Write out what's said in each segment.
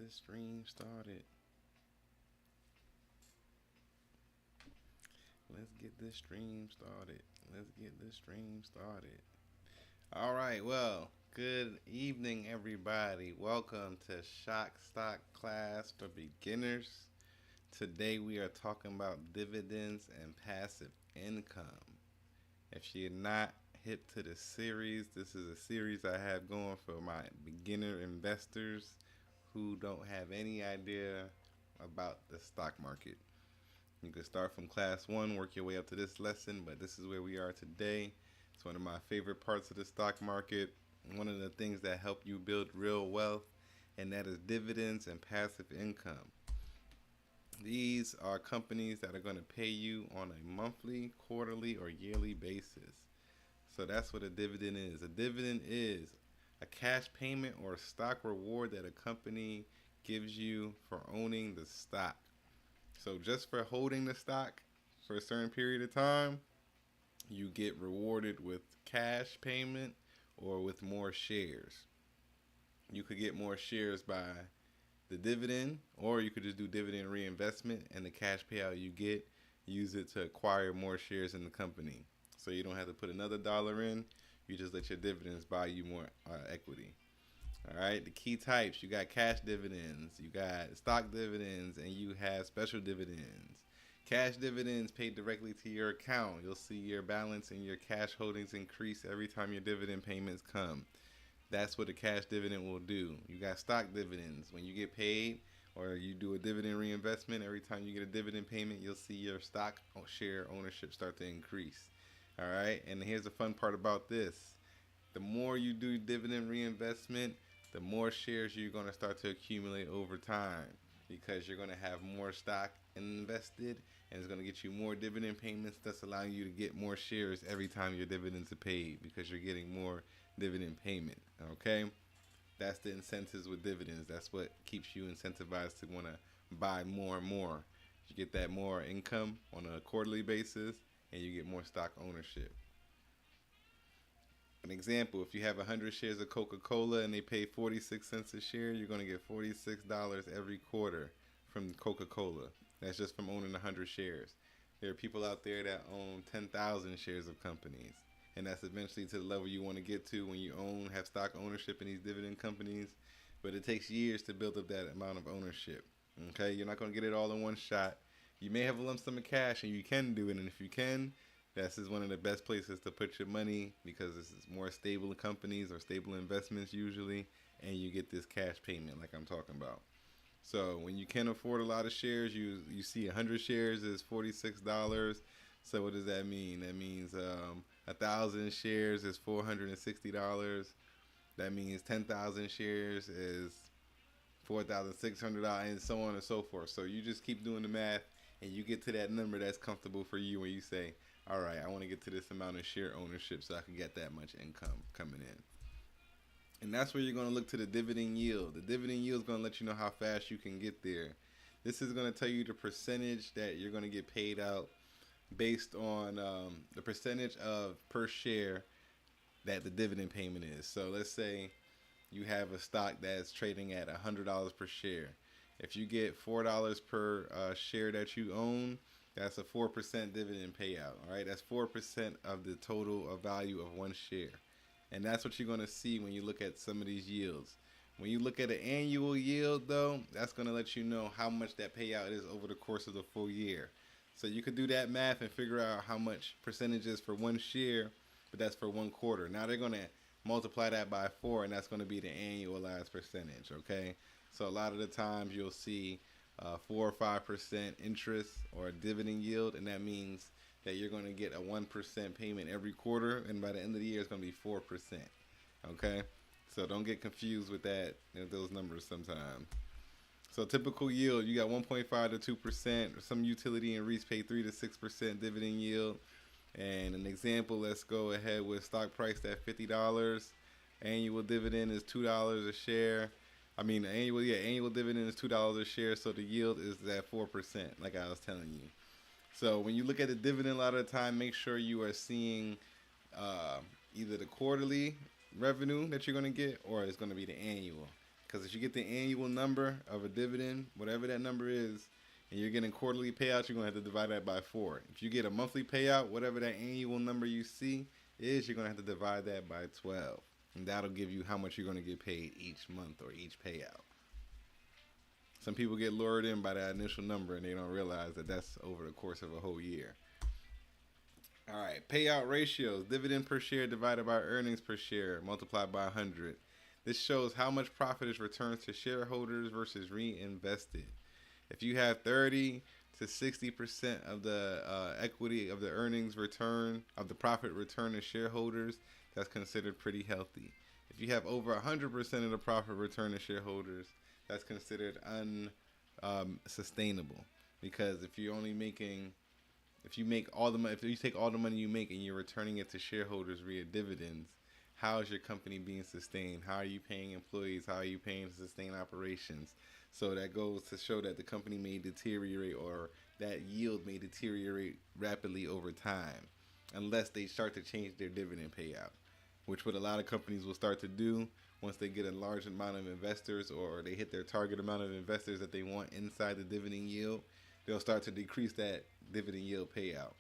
this stream started. Let's get this stream started. Let's get this stream started. All right, well, good evening, everybody. Welcome to Shock Stock Class for Beginners. Today we are talking about dividends and passive income. If you're not hip to the series, this is a series I have going for my beginner investors who don't have any idea about the stock market. You can start from class 1, work your way up to this lesson, but this is where we are today. It's one of my favorite parts of the stock market, one of the things that help you build real wealth, and that is dividends and passive income. These are companies that are going to pay you on a monthly, quarterly, or yearly basis. So that's what a dividend is. A dividend is a cash payment or stock reward that a company gives you for owning the stock. So just for holding the stock for a certain period of time, you get rewarded with cash payment or with more shares. You could get more shares by the dividend, or you could just do dividend reinvestment, and the cash payout you get, use it to acquire more shares in the company. So you don't have to put another dollar in. You just let your dividends buy you more equity. All right, the key types: you got cash dividends, you got stock dividends, and you have special dividends. Cash dividends paid directly to your account. You'll see your balance and your cash holdings increase every time your dividend payments come. That's what a cash dividend will do. You got stock dividends. When you get paid or you do a dividend reinvestment, every time you get a dividend payment, you'll see your stock share ownership start to increase. All right, and here's the fun part about this. The more you do dividend reinvestment, the more shares you're going to start to accumulate over time, because you're going to have more stock invested, and it's going to get you more dividend payments, thus allowing you to get more shares every time your dividends are paid, because you're getting more dividend payment. Okay, that's the incentives with dividends. That's what keeps you incentivized to want to buy more and more. You get that more income on a quarterly basis, and you get more stock ownership. An example: if you have 100 shares of Coca-Cola and they pay 46 cents a share, you're going to get $46 every quarter from Coca-Cola. That's just from owning 100 shares. There are people out there that own 10,000 shares of companies, and that's eventually to the level you want to get to when you have stock ownership in these dividend companies. But it takes years to build up that amount of ownership. Okay, you're not going to get it all in one shot. You may have a lump sum of cash, and you can do it, and if you can, this is one of the best places to put your money, because this is more stable companies or stable investments usually, and you get this cash payment like I'm talking about. So when you can afford a lot of shares, you see 100 shares is $46. So what does that mean? That means 1,000 shares is $460. That means 10,000 shares is $4,600, and so on and so forth. So you just keep doing the math, and you get to that number that's comfortable for you when you say, all right, I want to get to this amount of share ownership so I can get that much income coming in. And that's where you're going to look to the dividend yield. The dividend yield is going to let you know how fast you can get there. This is going to tell you the percentage that you're going to get paid out based on the percentage of per share that the dividend payment is. So let's say you have a stock that's trading at $100 per share. If you get $4 per share that you own, that's a 4% dividend payout. All right, that's 4% of the total value of one share. And that's what you're going to see when you look at some of these yields. When you look at an annual yield, though, that's going to let you know how much that payout is over the course of the full year. So you could do that math and figure out how much percentage is for one share, but that's for one quarter. Now they're going to multiply that by 4, and that's going to be the annualized percentage, okay? So a lot of the times you'll see 4 or 5% interest or dividend yield, and that means that you're going to get a 1% payment every quarter, and by the end of the year it's going to be 4%. Okay, so don't get confused with that, those numbers sometimes. So typical yield, you got 1.5 to 2%. Some utility and REITs pay 3 to 6% dividend yield. And an example, let's go ahead with stock price at $50. Annual dividend is $2 a share. Annual dividend is $2 a share, so the yield is at 4%, like I was telling you. So when you look at the dividend, a lot of the time, make sure you are seeing either the quarterly revenue that you're going to get, or it's going to be the annual. Because if you get the annual number of a dividend, whatever that number is, and you're getting quarterly payouts, you're going to have to divide that by 4. If you get a monthly payout, whatever that annual number you see is, you're going to have to divide that by 12. And that'll give you how much you're going to get paid each month or each payout. Some people get lured in by that initial number and they don't realize that that's over the course of a whole year. All right, payout ratios, dividend per share divided by earnings per share multiplied by 100. This shows how much profit is returned to shareholders versus reinvested. If you have 30 to 60% of the equity of the earnings return, of the profit return to shareholders, that's considered pretty healthy. If you have over 100% of the profit return to shareholders, that's considered unsustainable. Because if you're only making, if you make all the money, if you take all the money you make and you're returning it to shareholders via dividends, how is your company being sustained? How are you paying employees? How are you paying to sustain operations? So that goes to show that the company may deteriorate, or that yield may deteriorate rapidly over time, unless they start to change their dividend payout, which what a lot of companies will start to do once they get a large amount of investors, or they hit their target amount of investors that they want inside the dividend yield. They'll start to decrease that dividend yield payout.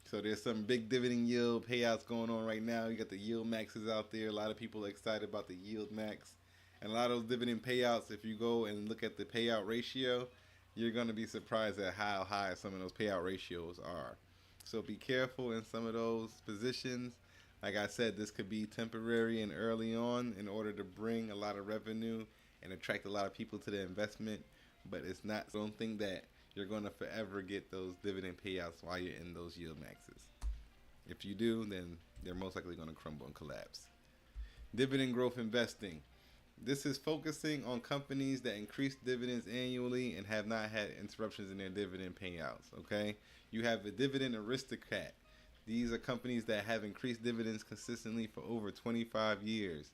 So there's some big dividend yield payouts going on right now. You got the yield maxes out there. A lot of people are excited about the yield max. And a lot of those dividend payouts, if you go and look at the payout ratio, you're going to be surprised at how high some of those payout ratios are. So be careful in some of those positions. Like I said, this could be temporary and early on in order to bring a lot of revenue and attract a lot of people to the investment. But it's not, so don't think that you're going to forever get those dividend payouts while you're in those yield maxes. If you do, then they're most likely going to crumble and collapse. Dividend growth investing. This is focusing on companies that increase dividends annually and have not had interruptions in their dividend payouts. Okay, you have a dividend aristocrat. These are companies that have increased dividends consistently for over 25 years.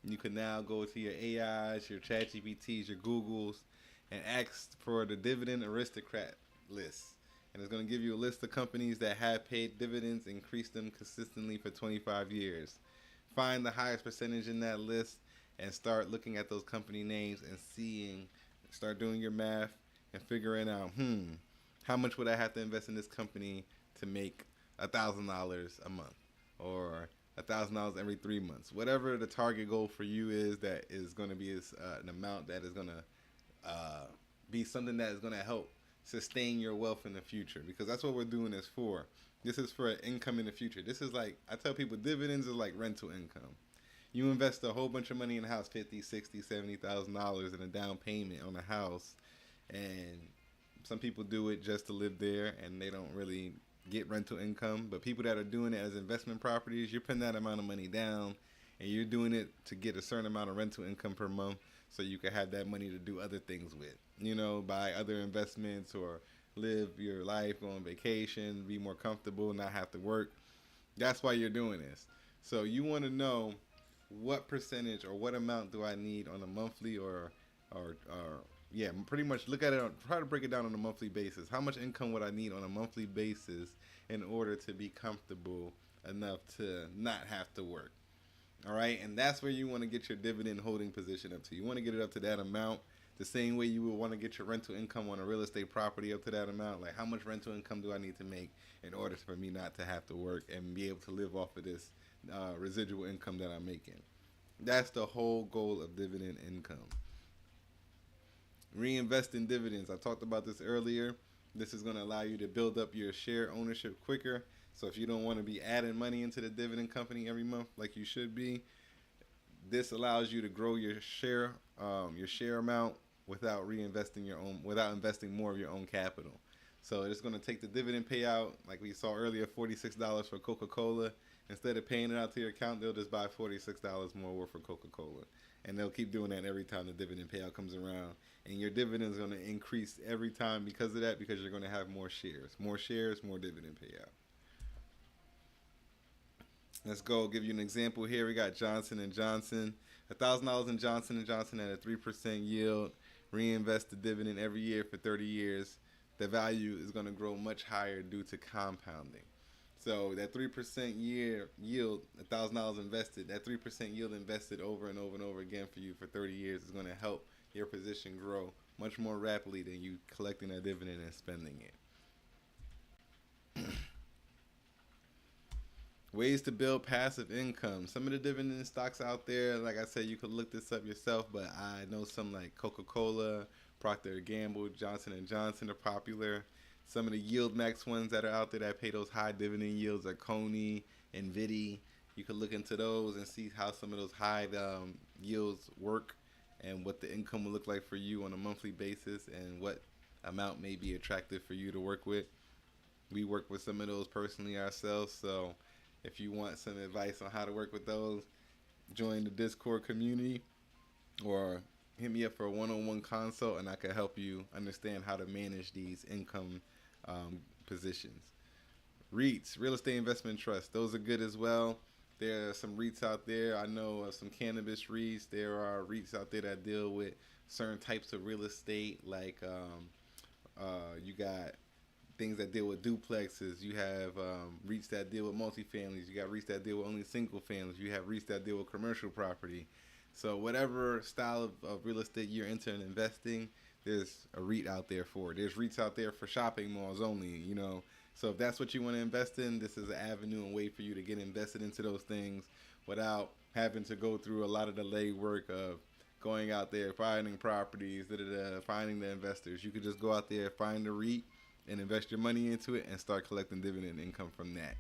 You can now go to your AIs, your ChatGPTs, your Googles, and ask for the dividend aristocrat list. And it's going to give you a list of companies that have paid dividends, increased them consistently for 25 years. Find the highest percentage in that list and start looking at those company names and start doing your math and figuring out, how much would I have to invest in this company to make $1,000 a month, or $1,000 every 3 months? Whatever the target goal for you is, that is going to be an amount that is going to be something that is going to help sustain your wealth in the future, because that's what we're doing this for. This is for income in the future. This is like, I tell people, dividends is like rental income. You invest a whole bunch of money in a house, $50,000, $60,000, $70,000 in a down payment on a house, and some people do it just to live there and they don't really get rental income. But people that are doing it as investment properties, you're putting that amount of money down and you're doing it to get a certain amount of rental income per month, so you can have that money to do other things with, buy other investments or live your life, go on vacation, be more comfortable, not have to work. That's why you're doing this. So you want to know what percentage or what amount do I need on a monthly or pretty much look at it, try to break it down on a monthly basis. How much income would I need on a monthly basis in order to be comfortable enough to not have to work? All right, and that's where you want to get your dividend holding position up to. You want to get it up to that amount, the same way you would want to get your rental income on a real estate property up to that amount. Like, how much rental income do I need to make in order for me not to have to work and be able to live off of this residual income that I'm making? That's the whole goal of dividend income. Reinvest in dividends. I talked about this earlier. This is going to allow you to build up your share ownership quicker. So if you don't want to be adding money into the dividend company every month like you should be, this allows you to grow your share amount without without investing more of your own capital. So it's going to take the dividend payout, like we saw earlier, $46 for Coca-Cola. Instead of paying it out to your account, they'll just buy $46 more worth of Coca-Cola. And they'll keep doing that every time the dividend payout comes around. And your dividend is going to increase every time because of that, because you're going to have more shares. More shares, more dividend payout. Let's go. Give you an example here. We got Johnson & Johnson. $1,000 in Johnson & Johnson at a 3% yield. Reinvest the dividend every year for 30 years. The value is going to grow much higher due to compounding. So that 3% year yield, $1,000 invested, that 3% yield invested over and over and over again for you for 30 years is going to help your position grow much more rapidly than you collecting a dividend and spending it. Ways to build passive income. Some of the dividend stocks out there, like I said, you could look this up yourself, but I know some like Coca-Cola, Procter & Gamble, Johnson & Johnson are popular. Some of the yield max ones that are out there that pay those high dividend yields are Coney and Vidi. You could look into those and see how some of those high yields work and what the income will look like for you on a monthly basis and what amount may be attractive for you to work with. We work with some of those personally ourselves, so if you want some advice on how to work with those, join the Discord community or hit me up for a one-on-one consult and I can help you understand how to manage these income positions. REITs, real estate investment trusts, those are good as well. There are some REITs out there. I know of some cannabis REITs. There are REITs out there that deal with certain types of real estate, like you got things that deal with duplexes. You have REITs that deal with multifamilies. You got REITs that deal with only single families. You have REITs that deal with commercial property. So whatever style of real estate you're into and investing, there's a REIT out there for it. There's REITs out there for shopping malls only, you know. So if that's what you want to invest in, this is an avenue and way for you to get invested into those things without having to go through a lot of the legwork of going out there, finding properties, finding the investors. You could just go out there, find a REIT, and invest your money into it and start collecting dividend income from that.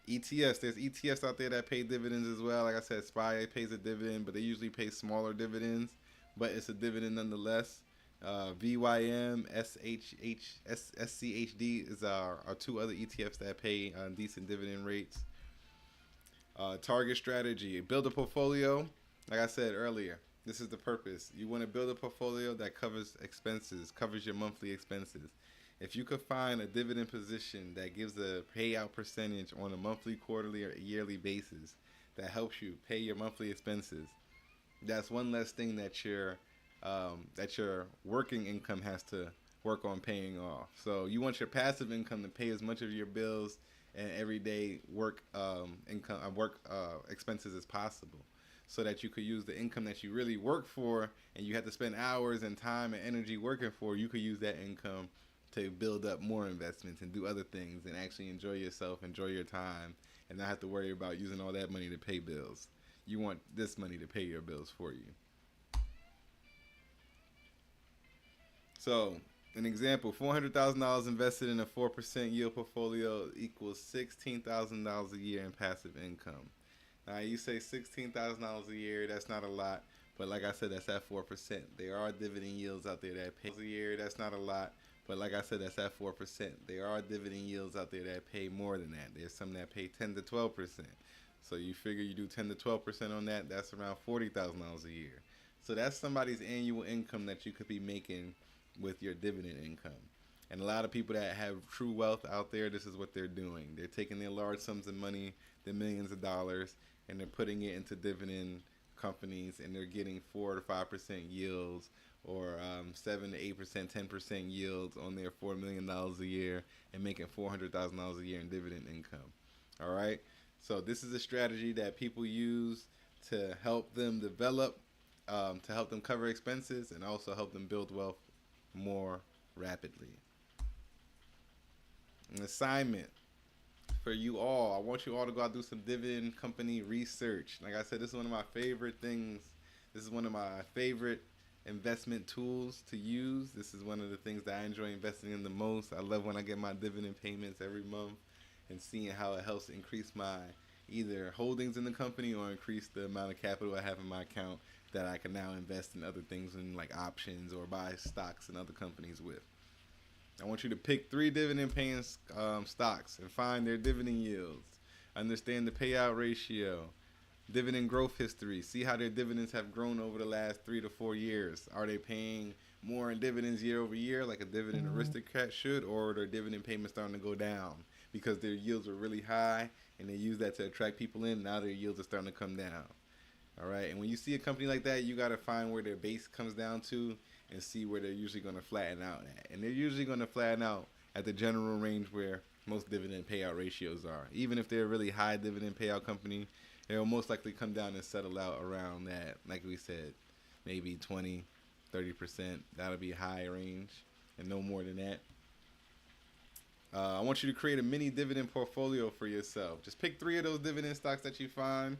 ETFs, there's ETFs out there that pay dividends as well. Like I said, SPY pays a dividend, but they usually pay smaller dividends, but it's a dividend nonetheless. VYM, SCHD is our two other ETFs that pay decent dividend rates. Target strategy, build a portfolio. Like I said earlier, this is the purpose. You want to build a portfolio that covers expenses, covers your monthly expenses. If you could find a dividend position that gives a payout percentage on a monthly, quarterly, or yearly basis that helps you pay your monthly expenses, that's one less thing that your working income has to work on paying off. So you want your passive income to pay as much of your bills and everyday work expenses as possible, so that you could use the income that you really work for and you have to spend hours and time and energy working for. You could use that income to build up more investments and do other things and actually enjoy yourself, enjoy your time, and not have to worry about using all that money to pay bills. You want this money to pay your bills for you. So, an example, $400,000 invested in a 4% yield portfolio equals $16,000 a year in passive income. Now, you say $16,000 a year, that's not a lot, but like I said, that's at 4%. There are dividend yields out there that pay a year, that's not a lot, but like I said, that's at 4%. There are dividend yields out there that pay more than that. There's some that pay 10 to 12%. So you figure you do 10 to 12% on that, that's around $40,000 a year. So that's somebody's annual income that you could be making with your dividend income. And a lot of people that have true wealth out there, this is what they're doing. They're taking their large sums of money, their millions of dollars, and they're putting it into dividend companies, and they're getting 4 to 5% yields, or 7 to 8%, 10% yields on their $4 million a year, and making $400,000 a year in dividend income. All right. So this is a strategy that people use to help them develop, to help them cover expenses, and also help them build wealth more rapidly. An assignment for you all. I want you all to go out and do some dividend company research. Like I said, this is one of my favorite things. This is one of my favorite investment tools to use. This is one of the things that I enjoy investing in the most. I love when I get my dividend payments every month and seeing how it helps increase my either holdings in the company or increase the amount of capital I have in my account that I can now invest in other things, in like options or buy stocks in other companies with. I want you to pick 3 dividend paying stocks and find their dividend yields. Understand the payout ratio, dividend growth history. See how their dividends have grown over the last 3 to 4 years. Are they paying more in dividends year over year like a dividend aristocrat should, or are their dividend payments starting to go down because their yields were really high and they use that to attract people in? Now their yields are starting to come down. All right, and when you see a company like that, you got to find where their base comes down to and see where they're usually going to flatten out at. And they're usually going to flatten out at the general range where most dividend payout ratios are. Even if they're a really high dividend payout company, it will most likely come down and settle out around that, like we said, maybe 20, 30%. That'll be high range and no more than that. I want you to create a mini dividend portfolio for yourself. Just pick three of those dividend stocks that you find.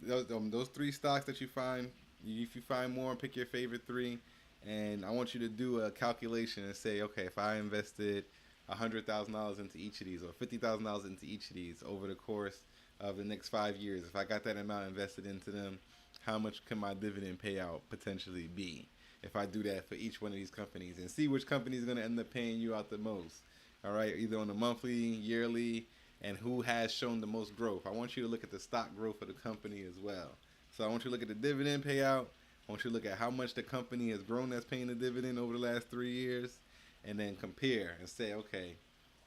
Those three stocks that you find. If you find more, pick your favorite three. And I want you to do a calculation and say, okay, if I invested $100,000 into each of these or $50,000 into each of these over the course of the next 5 years, if I got that amount invested into them, how much can my dividend payout potentially be if I do that for each one of these companies, and see which company is going to end up paying you out the most. All right, either on a monthly, yearly, and who has shown the most growth. I want you to look at the stock growth of the company as well. So I want you to look at the dividend payout. I want you to look at how much the company has grown that's paying the dividend over the last 3 years, and then compare and say, okay,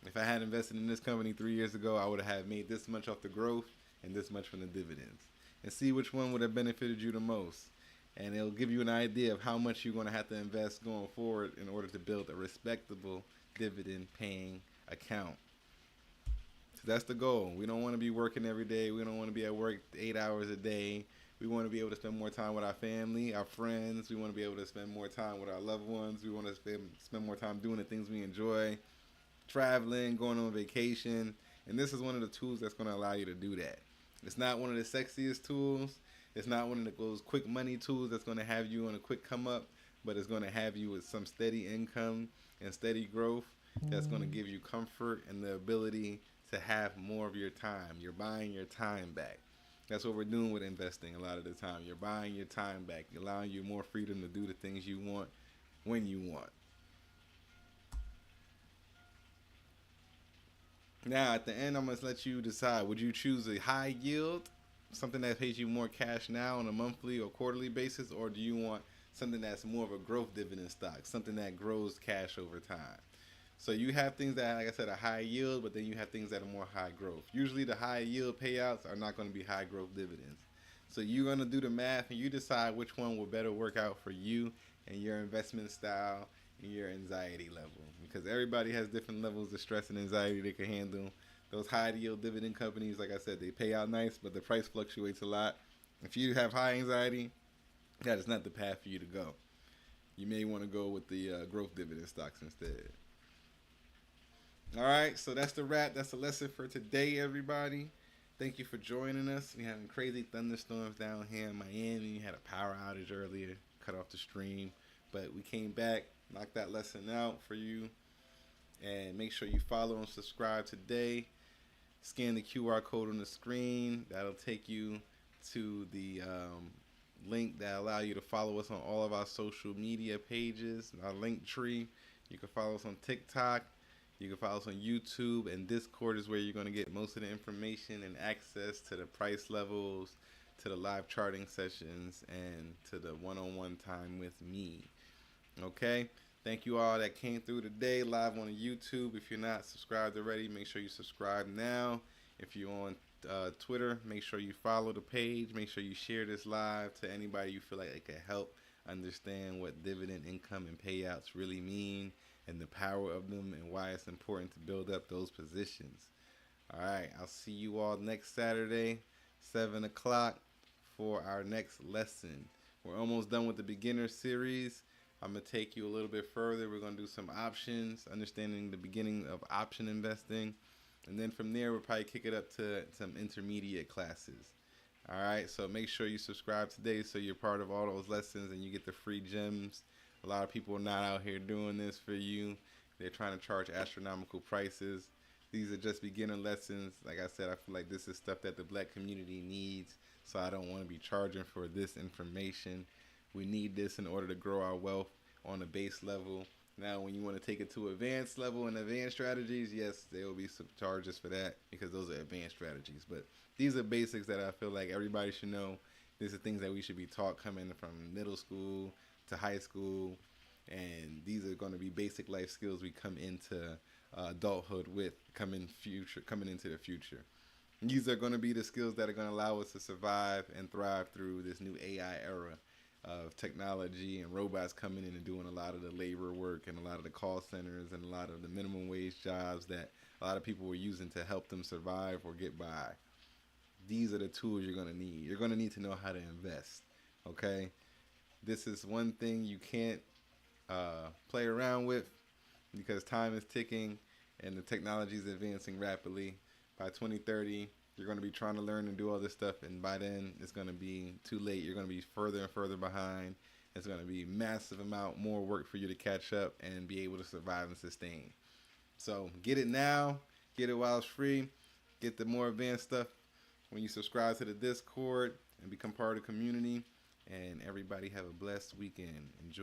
if I had invested in this company 3 years ago, I would have made this much off the growth and this much from the dividends. And see which one would have benefited you the most. And it'll give you an idea of how much you're going to have to invest going forward in order to build a respectable dividend paying account. So that's the goal. We don't want to be working every day. We don't want to be at work 8 hours a day. We want to be able to spend more time with our family, our friends. We want to be able to spend more time with our loved ones. We want to spend more time doing the things we enjoy, traveling, going on vacation. And this is one of the tools that's going to allow you to do that. It's not one of the sexiest tools. It's not one of those quick money tools that's going to have you on a quick come up, but it's going to have you with some steady income and steady growth that's going to give you comfort and the ability to have more of your time. You're buying your time back. That's what we're doing with investing a lot of the time. You're buying your time back, allowing you more freedom to do the things you want when you want. Now, at the end, I'm going to let you decide. Would you choose a high yield, something that pays you more cash now on a monthly or quarterly basis, or do you want something that's more of a growth dividend stock, something that grows cash over time? So you have things that, like I said, are high yield, but then you have things that are more high growth. Usually the high yield payouts are not going to be high growth dividends. So you're going to do the math and you decide which one will better work out for you and your investment style and your anxiety level. Because everybody has different levels of stress and anxiety they can handle. Those high yield dividend companies, like I said, they pay out nice, but the price fluctuates a lot. If you have high anxiety, that is not the path for you to go. You may want to go with the growth dividend stocks instead. All right, so that's the wrap. That's the lesson for today, everybody. Thank you for joining us. We're having crazy thunderstorms down here in Miami. We had a power outage earlier, cut off the stream, but we came back, knocked that lesson out for you. And make sure you follow and subscribe today. Scan the QR code on the screen. That'll take you to the link that allow you to follow us on all of our social media pages, our link tree. You can follow us on TikTok. You can follow us on YouTube, and Discord is where you're going to get most of the information and access to the price levels, to the live charting sessions, and to the one-on-one time with me. Okay? Thank you all that came through today live on YouTube. If you're not subscribed already, make sure you subscribe now. If you're on Twitter, make sure you follow the page. Make sure you share this live to anybody you feel like it can help understand what dividend income and payouts really mean and the power of them and why it's important to build up those positions. All right, I'll see you all next Saturday, 7 o'clock, for our next lesson. We're almost done with the beginner series. I'm going to take you a little bit further. We're going to do some options, understanding the beginning of option investing. And then from there, we'll probably kick it up to some intermediate classes. All right, so make sure you subscribe today so you're part of all those lessons and you get the free gems. A lot of people are not out here doing this for you. They're trying to charge astronomical prices. These are just beginner lessons. Like I said, I feel like this is stuff that the black community needs, so I don't want to be charging for this information. We need this in order to grow our wealth on the base level. Now, when you want to take it to advanced level and advanced strategies, yes, there will be some charges for that because those are advanced strategies. But these are basics that I feel like everybody should know. These are things that we should be taught coming from middle school to high school, and these are going to be basic life skills we come into adulthood with, coming into the future. These are going to be the skills that are going to allow us to survive and thrive through this new AI era. of technology and robots coming in and doing a lot of the labor work and a lot of the call centers and a lot of the minimum wage jobs that a lot of people were using to help them survive or get by. These are the tools you're going to need. You're going to need to know how to invest. Okay? This is one thing you can't play around with because time is ticking and the technology is advancing rapidly. By 2030, you're going to be trying to learn and do all this stuff, and by then, it's going to be too late. You're going to be further and further behind. It's going to be massive amount more work for you to catch up and be able to survive and sustain. So get it now. Get it while it's free. Get the more advanced stuff when you subscribe to the Discord and become part of the community. And everybody have a blessed weekend. Enjoy.